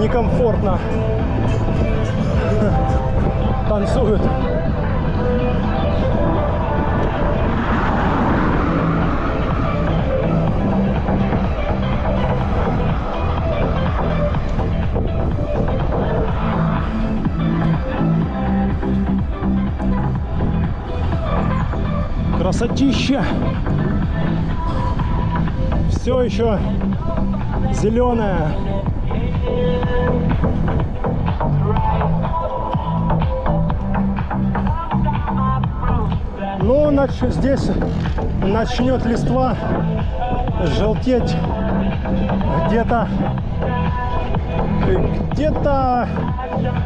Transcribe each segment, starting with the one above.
некомфортно танцуют. Красотища! Все еще зеленая. Ну, здесь начнет листва желтеть где-то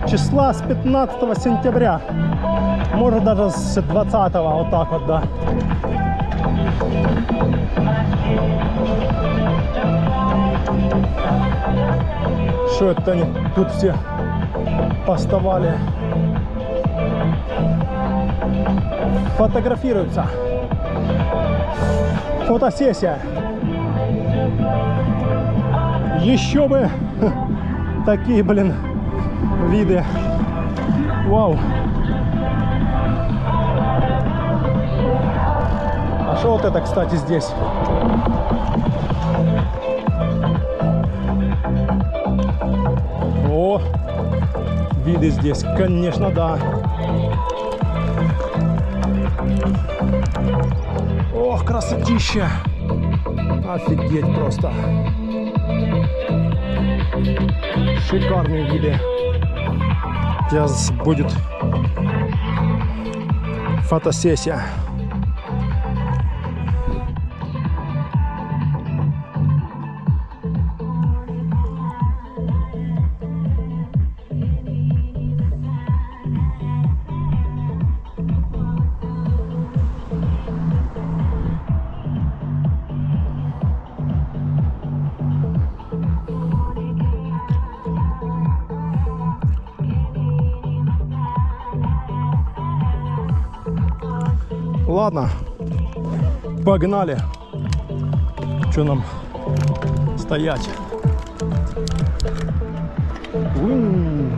числа с 15 сентября. Может даже с 20-го, вот так вот, да. Что это они тут все поставали? Фотографируются. Фотосессия. Еще бы такие, блин, виды. Вау. А что вот это, кстати, здесь? О, виды здесь, конечно, да. Ох, красотища! Офигеть просто! Шикарные виды. Сейчас будет фотосессия. Ладно, погнали. Что нам стоять? Вин.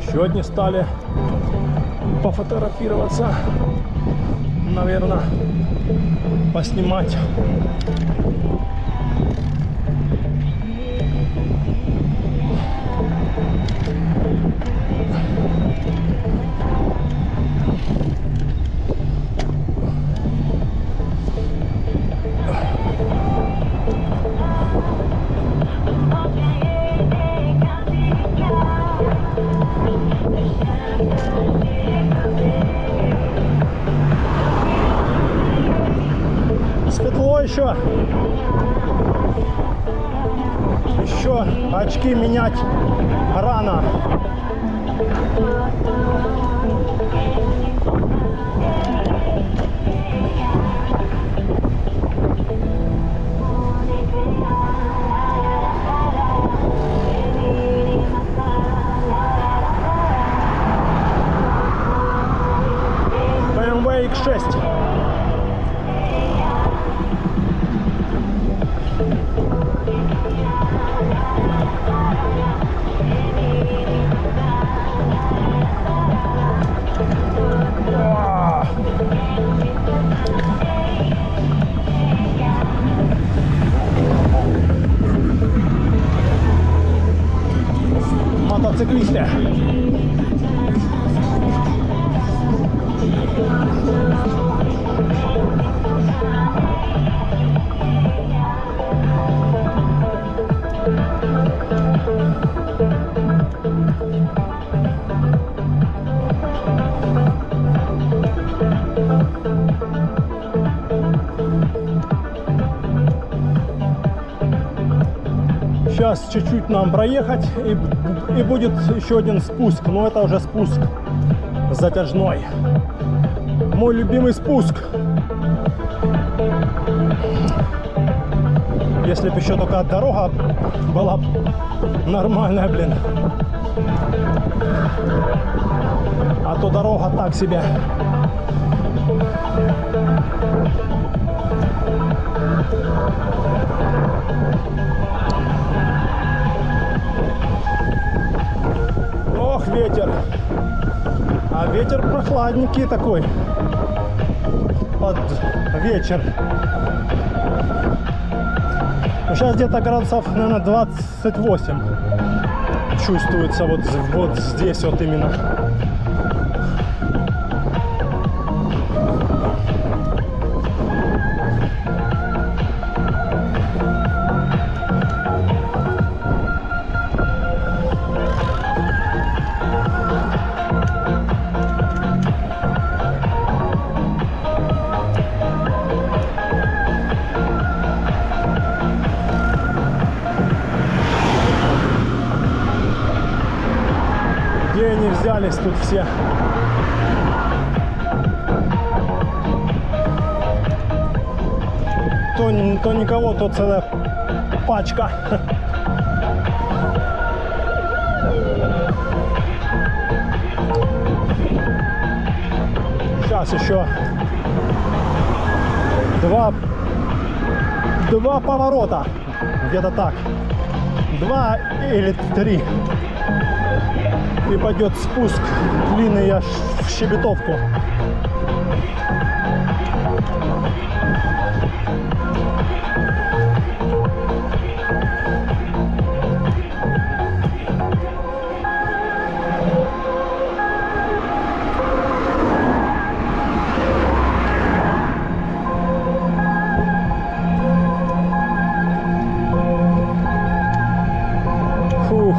Еще одни стали пофотографироваться, наверное, поснимать. Светло еще. Еще очки менять рано. BMW X6. Мотоциклисты. Сейчас чуть-чуть нам проехать и будет еще один спуск, но это уже спуск затяжной. Мой любимый спуск. Если бы еще только дорога была нормальная, блин. А то дорога так себе. Ох, ветер. А ветер прохладненький такой. Под вечер. Ну, сейчас где-то градусов, наверное, 28 чувствуется вот здесь вот именно. Где они взялись тут все? То никого, то целая пачка. Сейчас еще два поворота. Где-то так. 2 или 3. И пойдет спуск длинный аж в Щебетовку. Фух.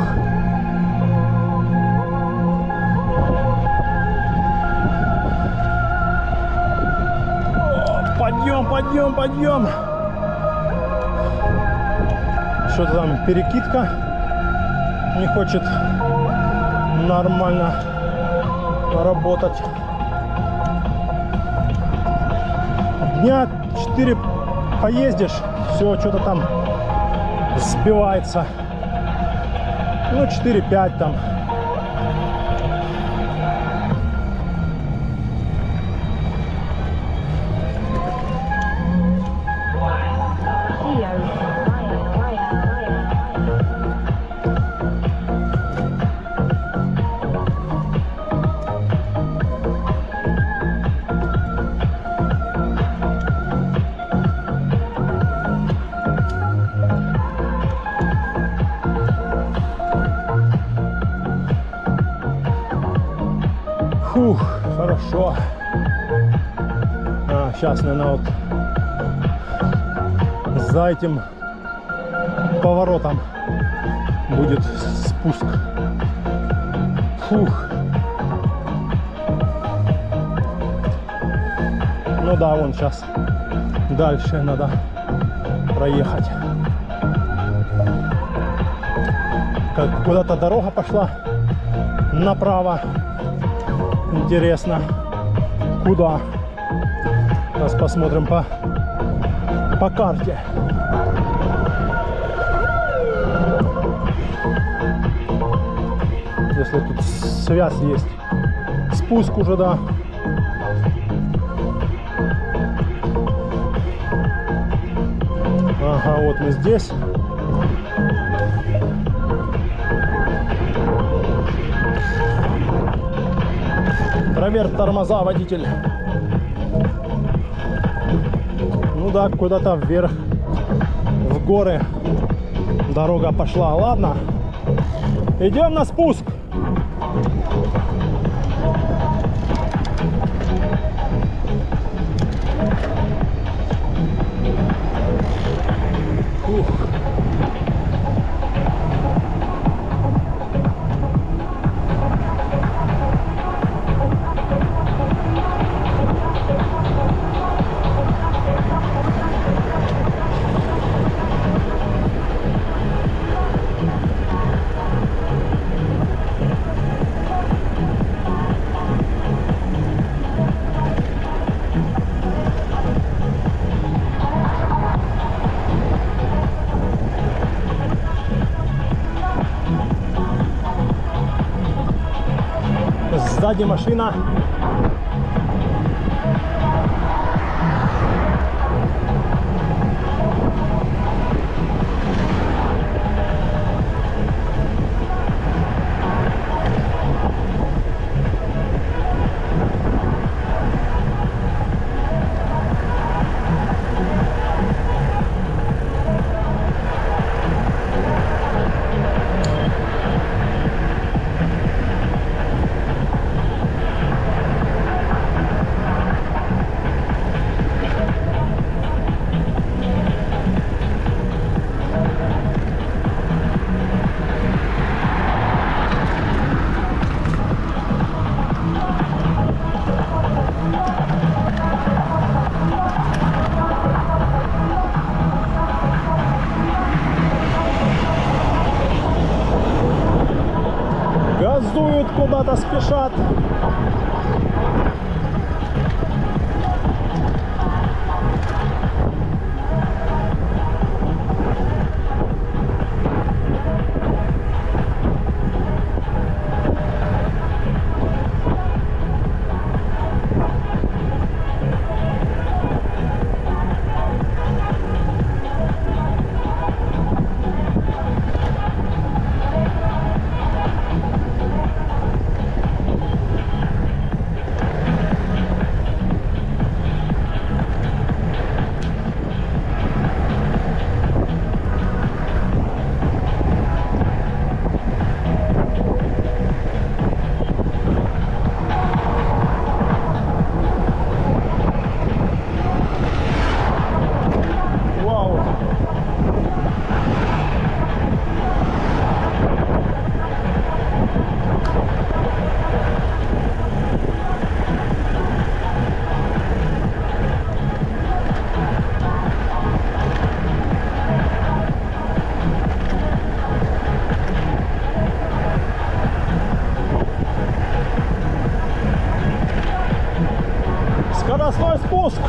Подъем. Что-то там перекидка не хочет нормально работать. Дня 4 поездишь, все, что-то там сбивается. Ну, 4-5 там. Фух, хорошо. Сейчас, наверное, вот за этим поворотом будет спуск. Фух. Ну да, вон сейчас дальше надо проехать. Как куда-то дорога пошла направо. Интересно, куда? Сейчас посмотрим по карте. Если тут связь есть. Спуск уже, да. Ага, вот мы здесь. Проверь тормоза, водитель. Ну да, куда-то вверх, в горы дорога пошла. Ладно, идем на спуск. Ух. Сзади машина. Газуют, куда-то спешат. Скоростной спуск.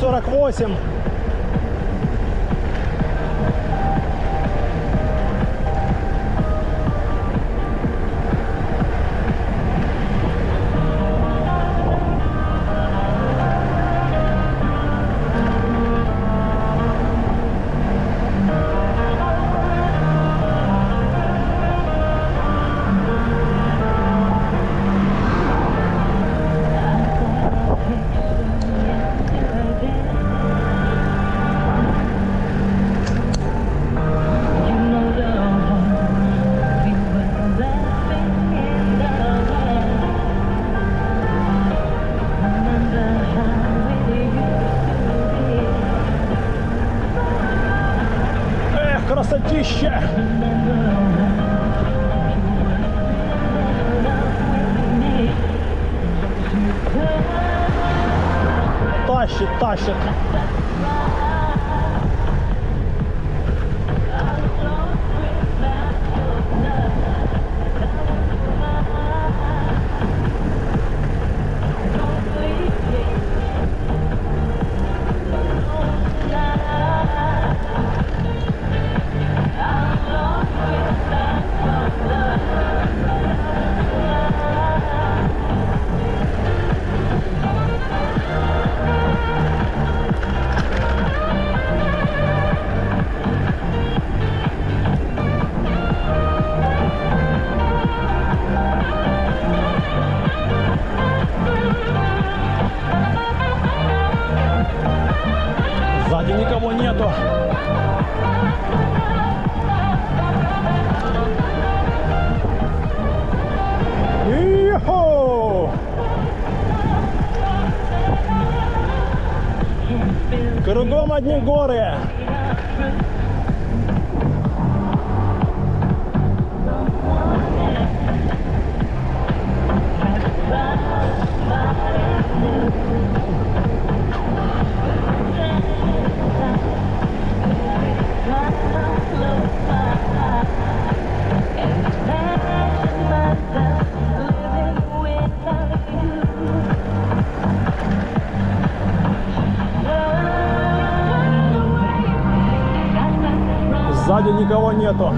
Сорок 48. Красотища! Тащит, тащит. Сзади никого нету. И-хо! Кругом одни горы. вроде никого нету.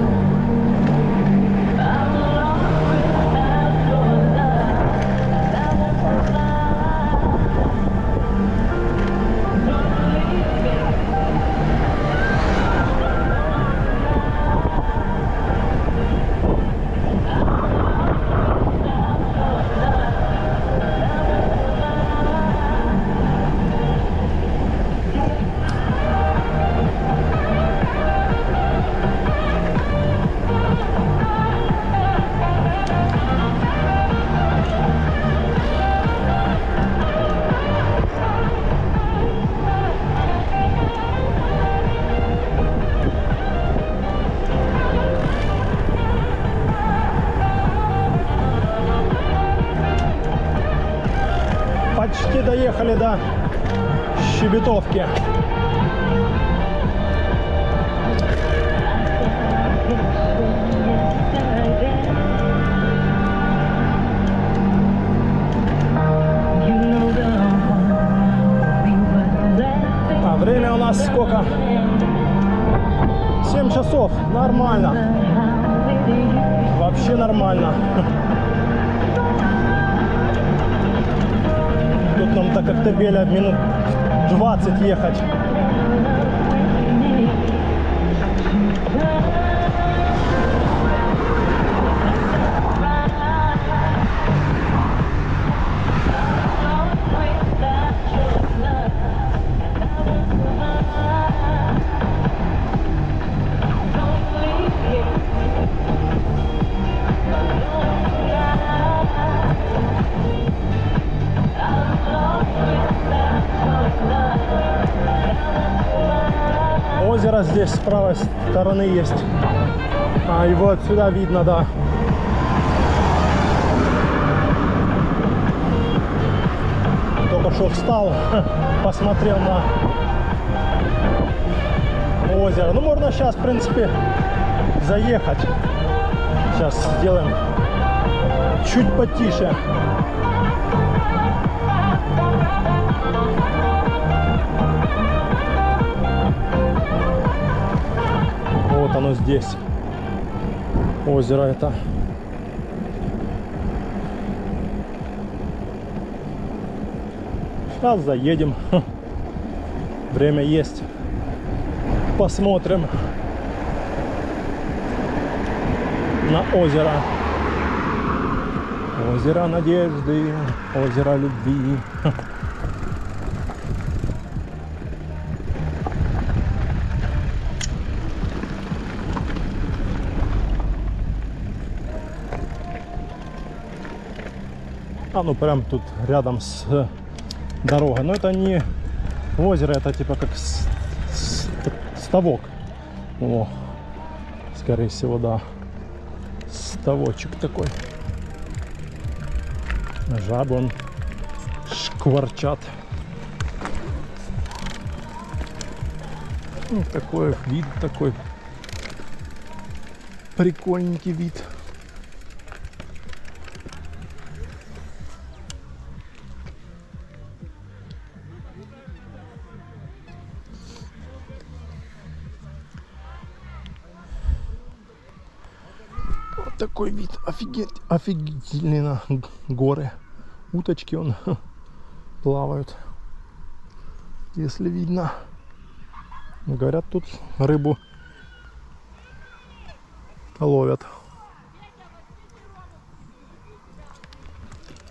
Почти доехали до Щебетовки. А время у нас сколько? 7 часов. Нормально. Вообще нормально. Тут нам до Коктебеля минут 20 ехать. Озеро здесь с правой стороны есть. А его отсюда видно, да. Только что встал, посмотрел на озеро. Ну, можно сейчас, в принципе, заехать. Сейчас сделаем чуть потише. Вот оно здесь. Озеро это. Сейчас заедем. Время есть. Посмотрим на озеро. Озеро надежды, озеро любви. А ну прям тут рядом с дорогой. Но это не озеро, это типа как ставок. О, скорее всего, да. Ставочек такой. Жабы он шкварчат. Ну, такой вид, такой прикольненький вид. Такой вид, офигительный на горы. Уточки он плавают, если видно. Говорят, тут рыбу ловят.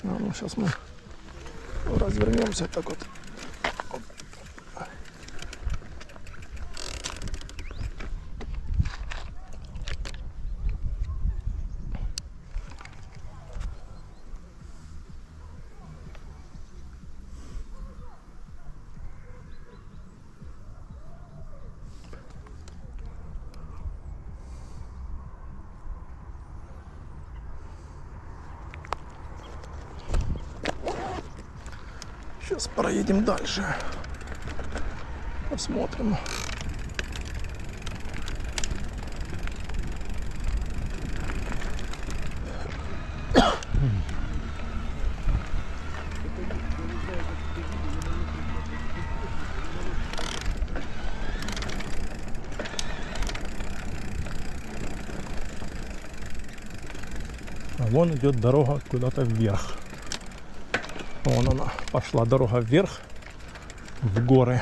А ну сейчас мы развернемся так вот. Сейчас проедем дальше. Посмотрим. А вон идет дорога куда-то вверх. Вон она, пошла дорога вверх, в горы.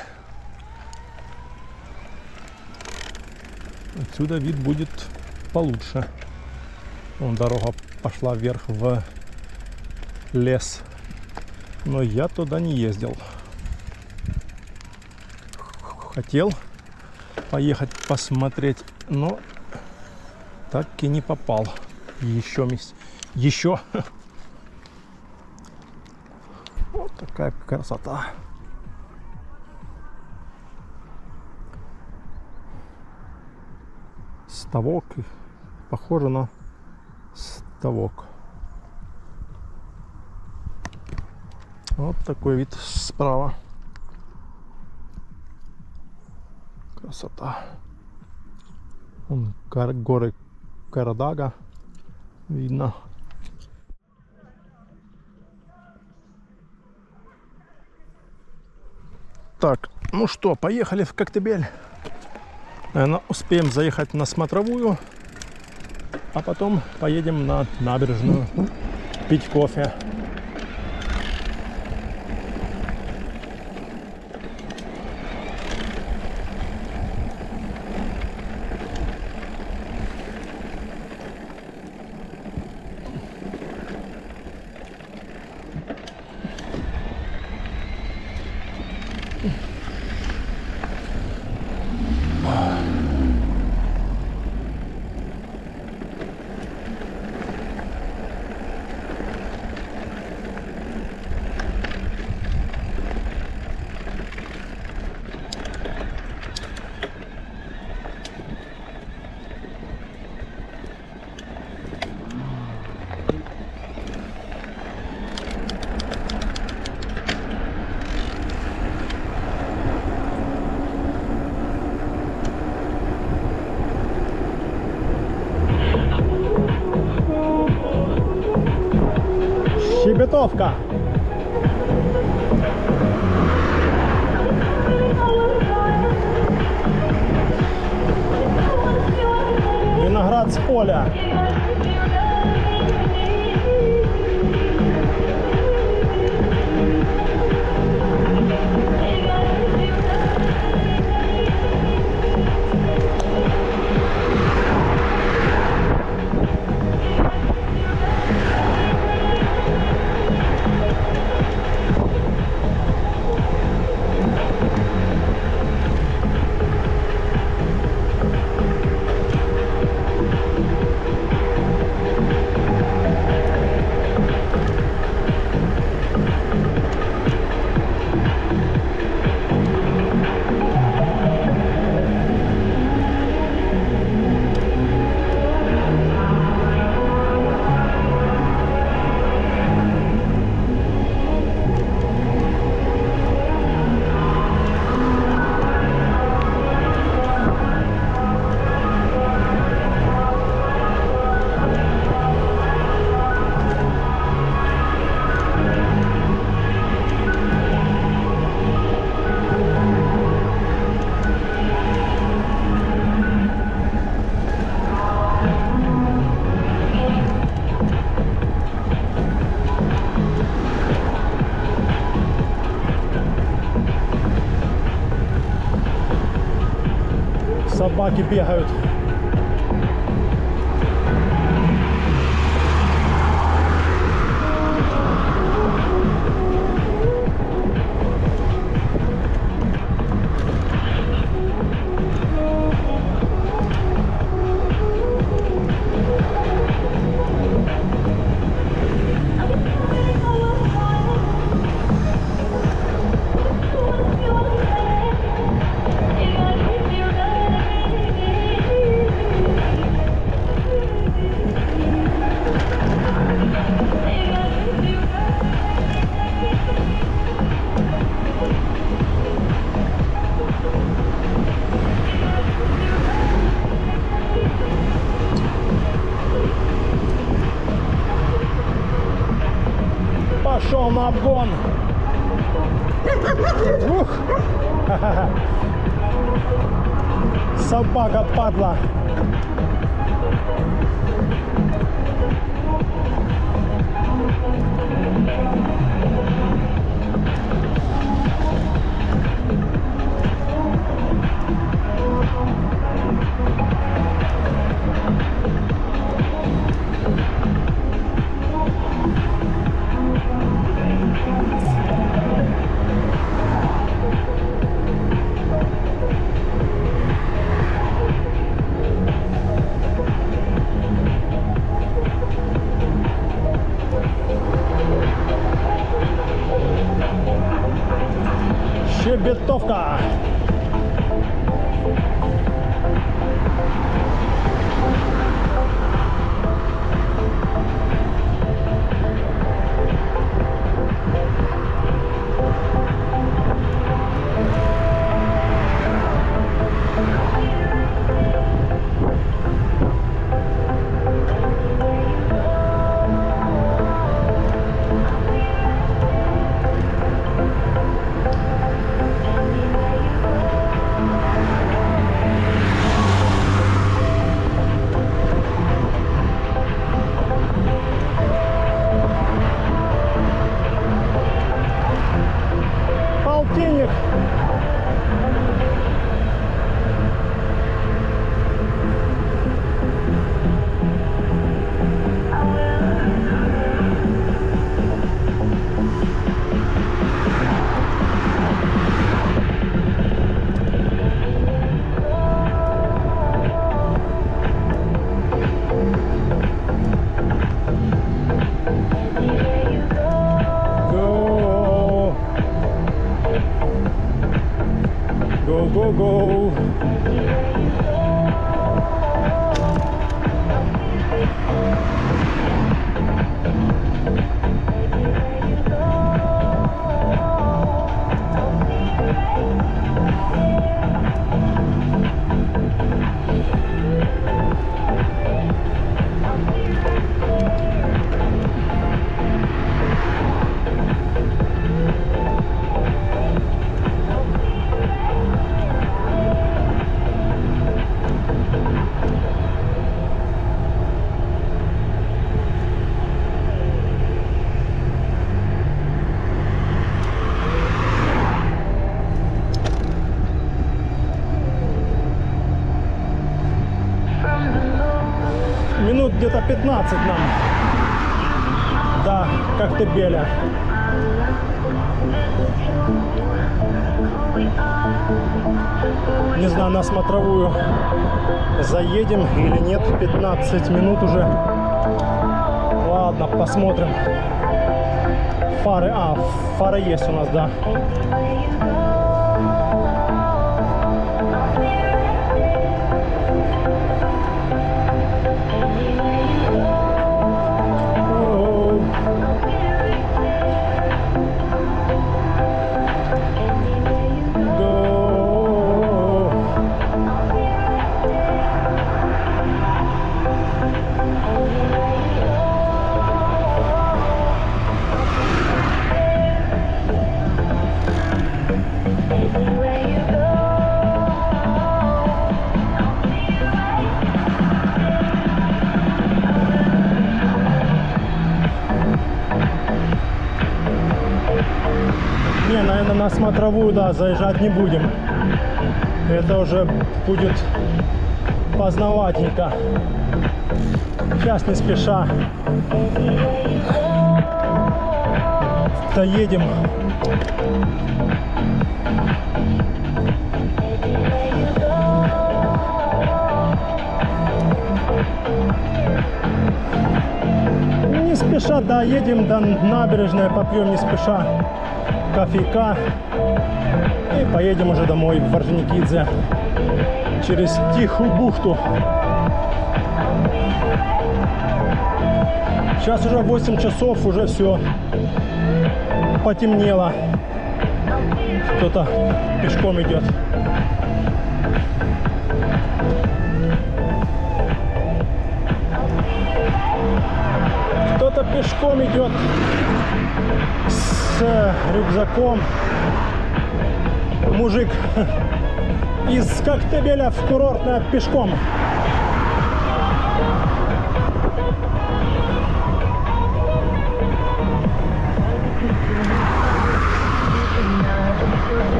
Отсюда вид будет получше. Вон дорога пошла вверх в лес. Но я туда не ездил. Хотел поехать посмотреть, но так и не попал. Еще. Вот такая красота. Ставок. Похоже на ставок. Вот такой вид справа. Красота. Вон горы Карадага видно. Так, ну что, поехали в Коктебель. Наверное, успеем заехать на смотровую, а потом поедем на набережную пить кофе. Щебетовка. Виноград с поля. Собаки бегают. Пошел на обгон. Ух. Собака падла. Щебетовка. Полтинник. Go, go, go. Минут где-то 15 нам до Коктебеля. Не знаю, на смотровую заедем или нет. 15 минут уже. Ладно, посмотрим. Фары. Фара есть у нас, да. Не, наверное, на смотровую, да, заезжать не будем. Это уже будет поздноватенько. Сейчас не спеша доедем. Не спеша доедем до набережной, попьем не спеша кофейка и поедем уже домой в Орджоникидзе через Тихую бухту. Сейчас уже 8 часов, уже все потемнело. Кто-то пешком идет. Кто-то пешком идет с рюкзаком. Мужик из Коктебеля в курортное пешком.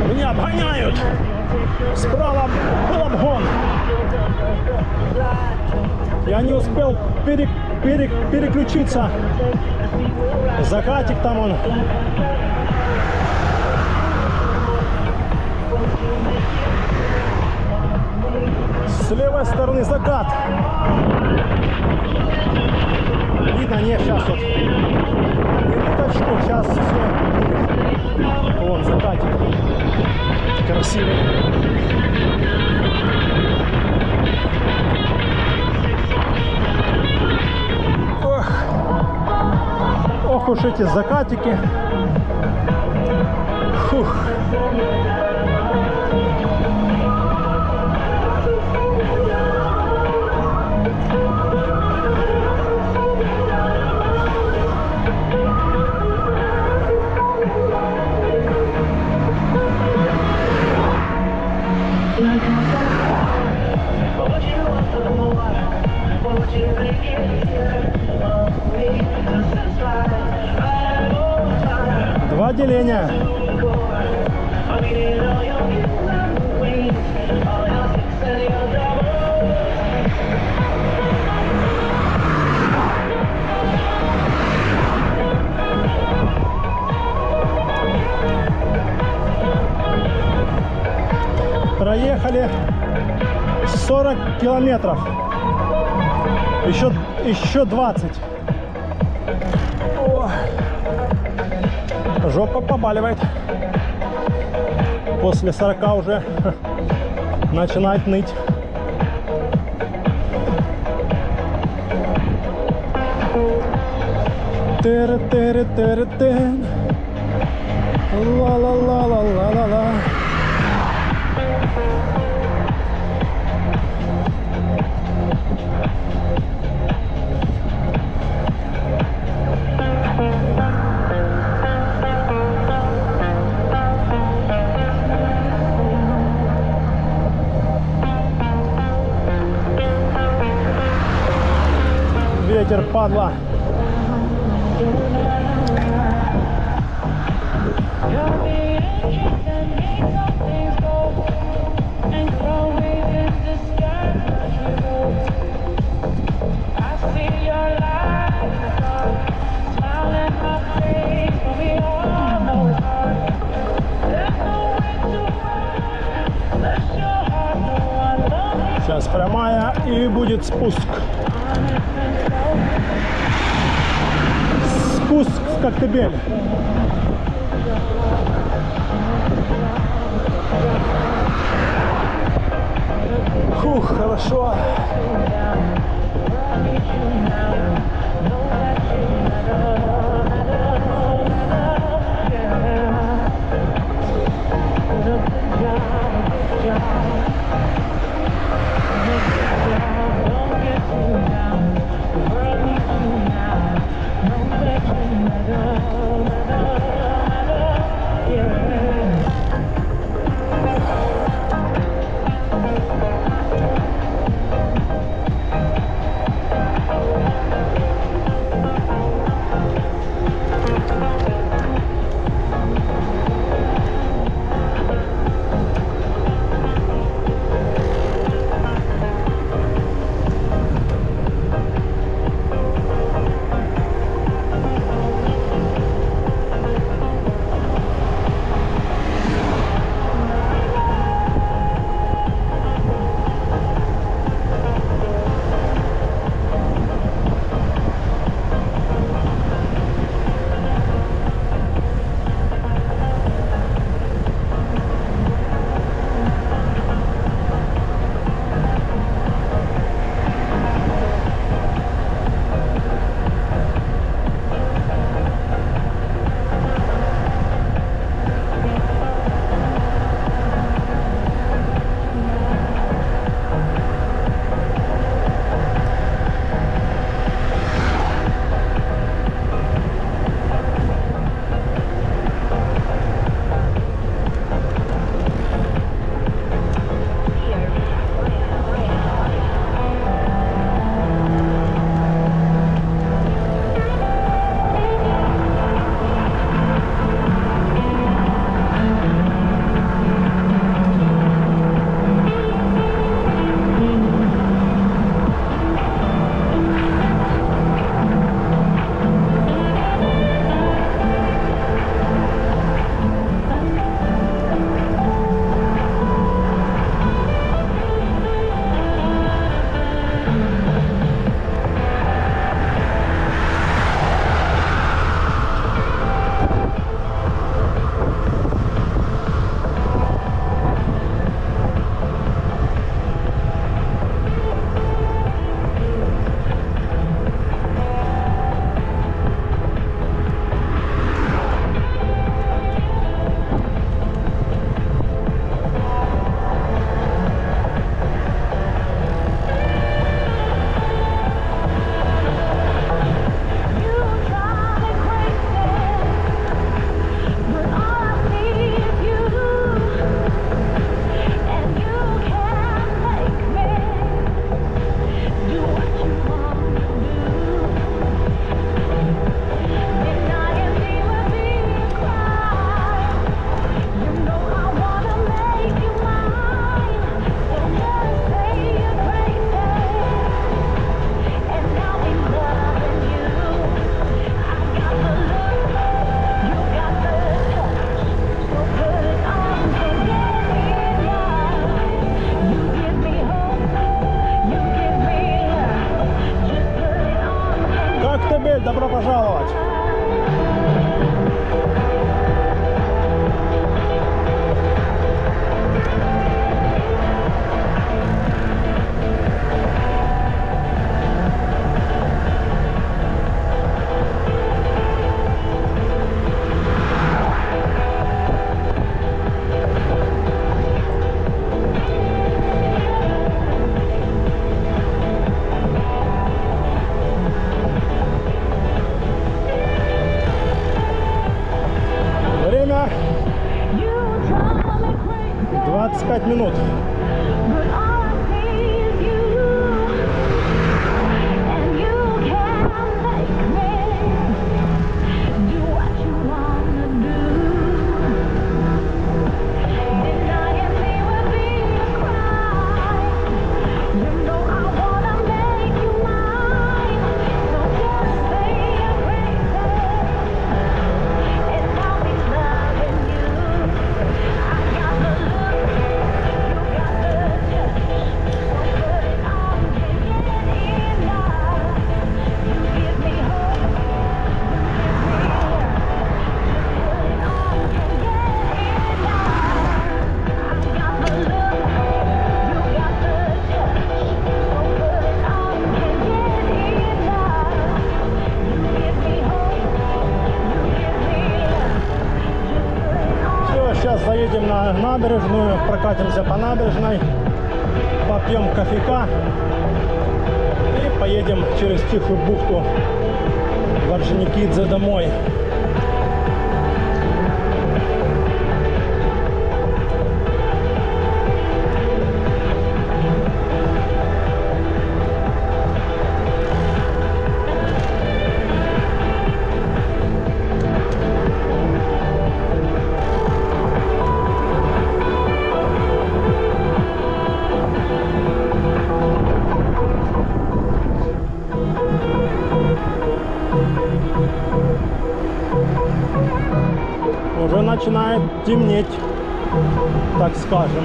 Меня обгоняют. Справа был обгон. Я не успел переключиться. Закатик там он. С левой стороны закат. Видно, нет, сейчас вот минуточку, сейчас все. Вон закатик красивый. Ох уж эти закатики. Фух. Два деления. Проехали 40 километров. Еще 20. О, жопа побаливает. После 40 уже начинает ныть. Тыры-тыры-тыры-тын. Ла-ла-ла-ла-ла-ла-ла. Ветер, падла. Сейчас прямая и будет спуск. Спуск в Коктебель. Фух, хорошо. пожаловать! Время 25 минут. Сейчас заедем на набережную, прокатимся по набережной, попьем кофейка и поедем через Тихую бухту в Орджоникидзе домой. Уже начинает темнеть, так скажем.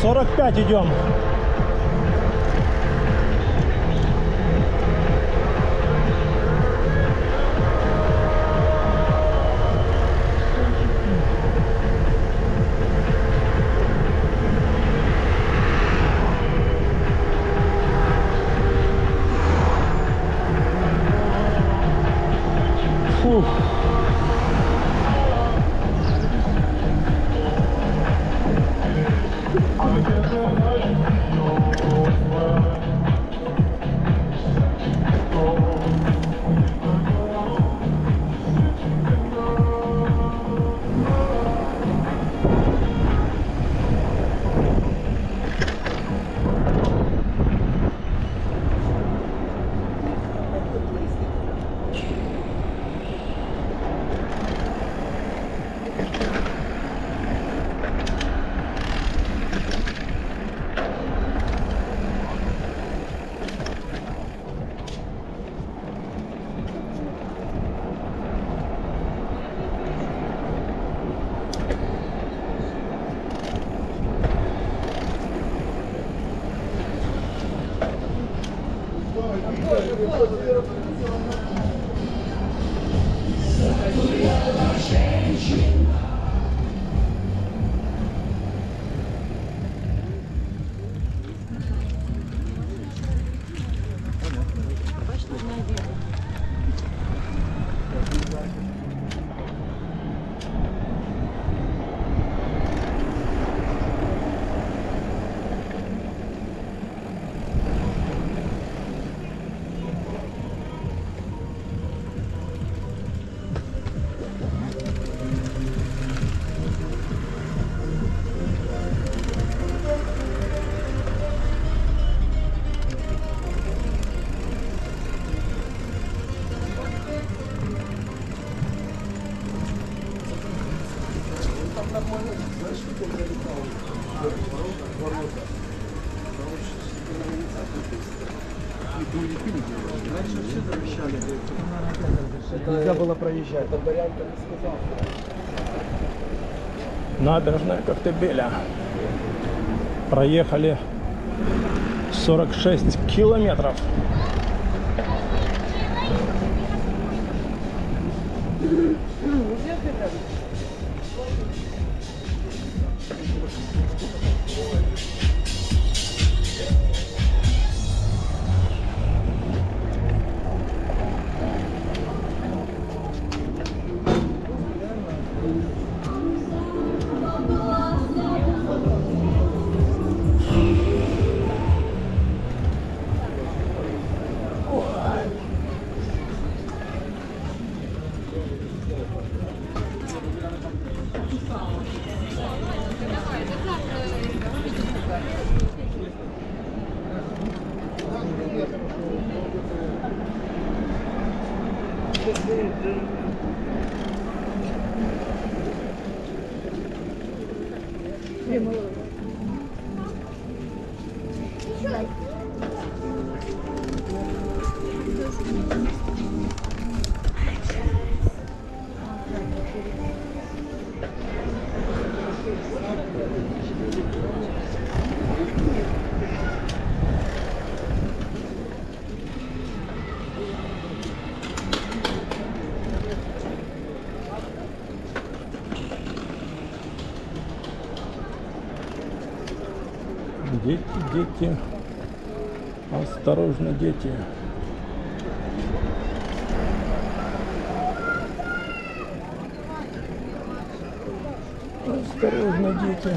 Сорок 45 идем. Фух. Нельзя было проезжать. Набережная Коктебеля. Проехали 46 километров. Дети, дети, осторожно, дети. Осторожно, дети.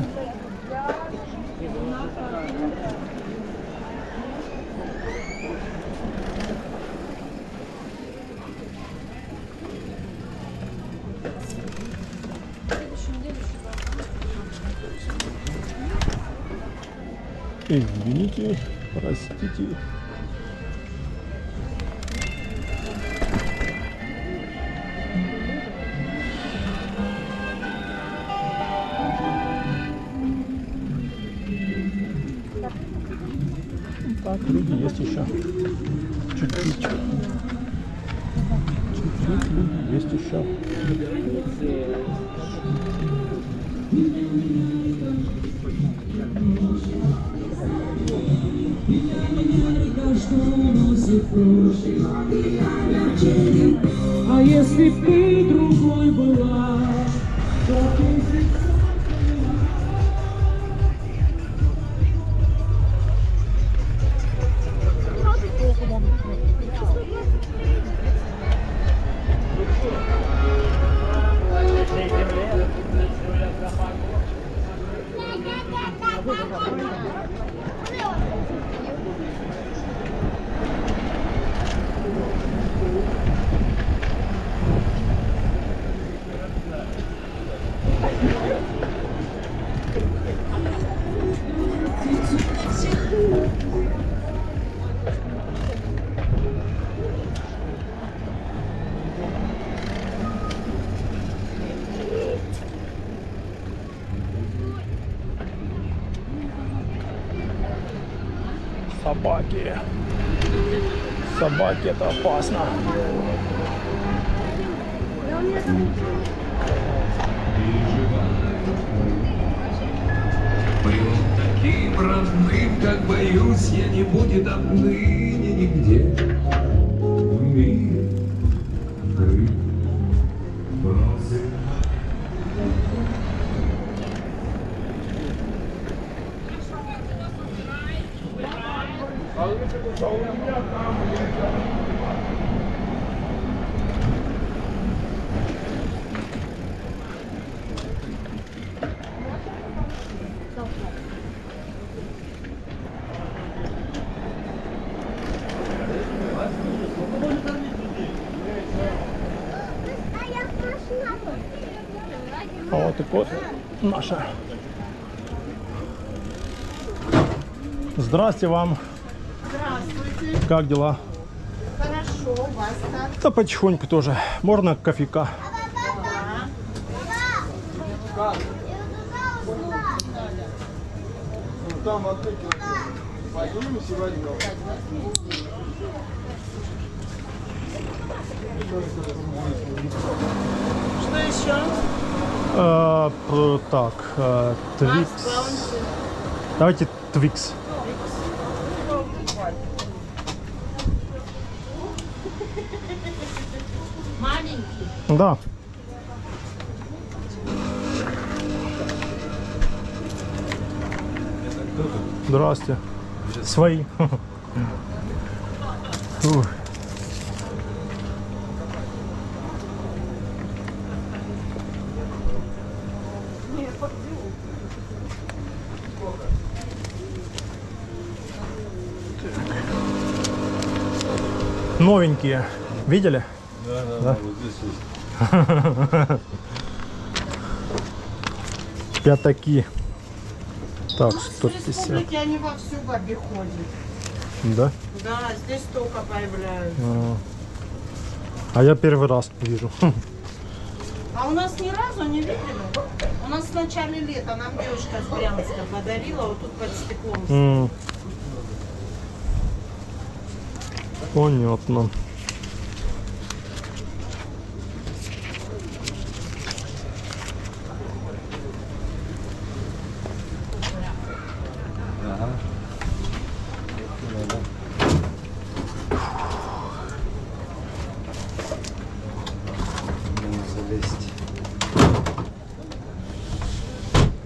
Извините, простите. Так, люди есть еще. Чуть-чуть. Чуть-чуть люди есть еще. А если б ты другой была, то ты... Собаки. Собаки, это опасно. Был таким родным, как боюсь, я не будет отныне нигде в мире. Бросит. А вот и кофе наша. Здрасте вам. Здравствуйте. Как дела? Хорошо, у вас как? Да потихоньку тоже. Можно кофейка? Там отдыхать. Поднимемся и возьмем. Что еще? Так, Твикс. Давайте Твикс. Маленький. Да. Здрасте. Свои. Ух. Новенькие. Видели? Да. Вот здесь есть. Пятаки. Так, С 150. республики они вовсю в обиходе. Да? Да, здесь только появляются. А я первый раз вижу. А у нас ни разу не видели? У нас в начале лета нам девушка с Брянска подарила, вот тут под стеклом. Понятно. Залезть.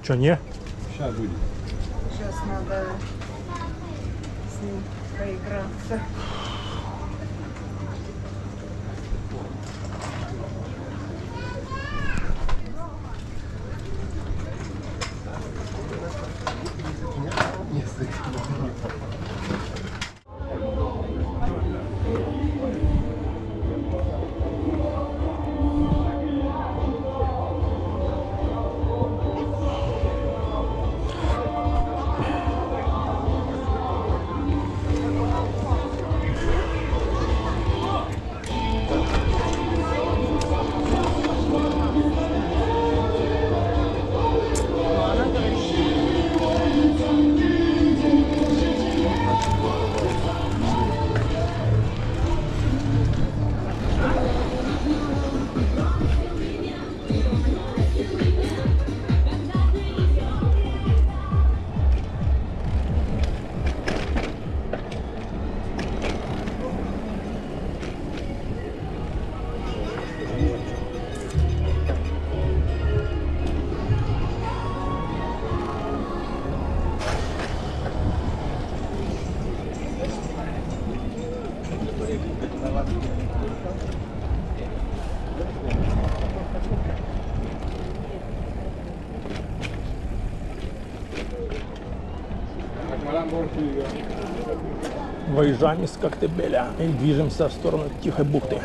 Че, не? Сейчас будет. Сейчас надо с ним поиграться. Выезжаем из Коктебеля и движемся в сторону Тихой бухты.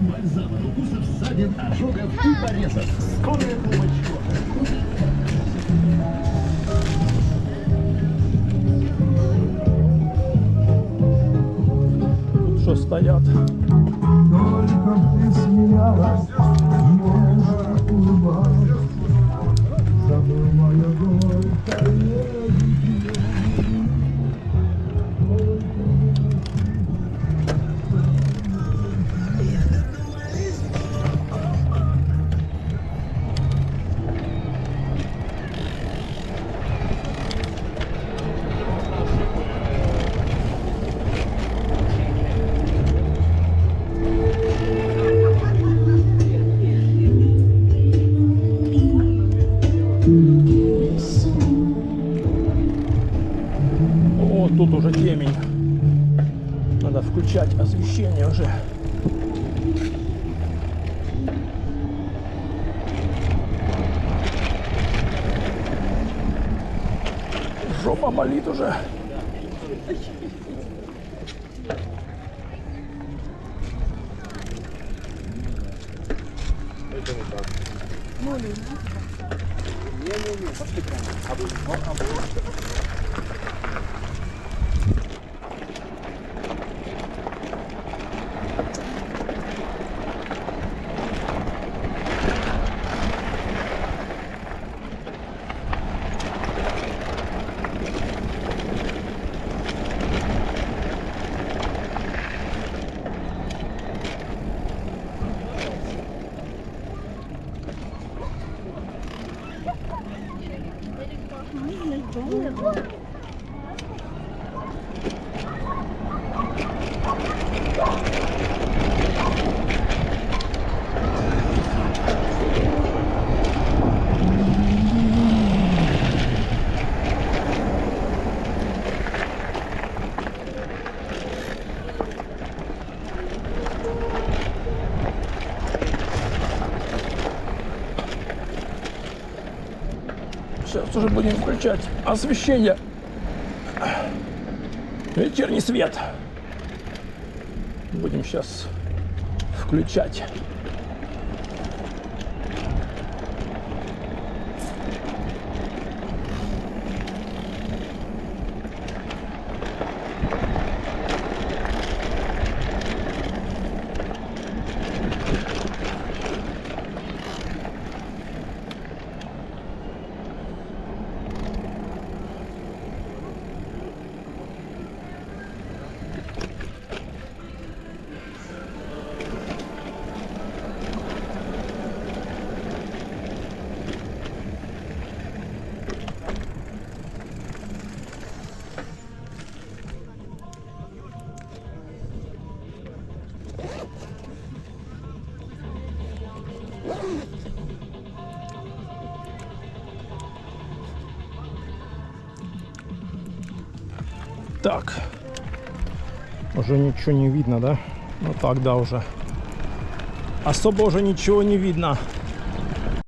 Бальзам от укусов, ссадин, ожогов и порезов. Скорая помощь. Тут что стоят? Только ты смеялась, нежно улыбалась, забыл мое горькое бытие. О, тут уже темень. Надо включать освещение уже. Жопа болит уже. Сейчас уже будем включать освещение. Вечерний свет. Будем сейчас включать. Так, уже ничего не видно, да? Ну так, да, уже. Особо уже ничего не видно.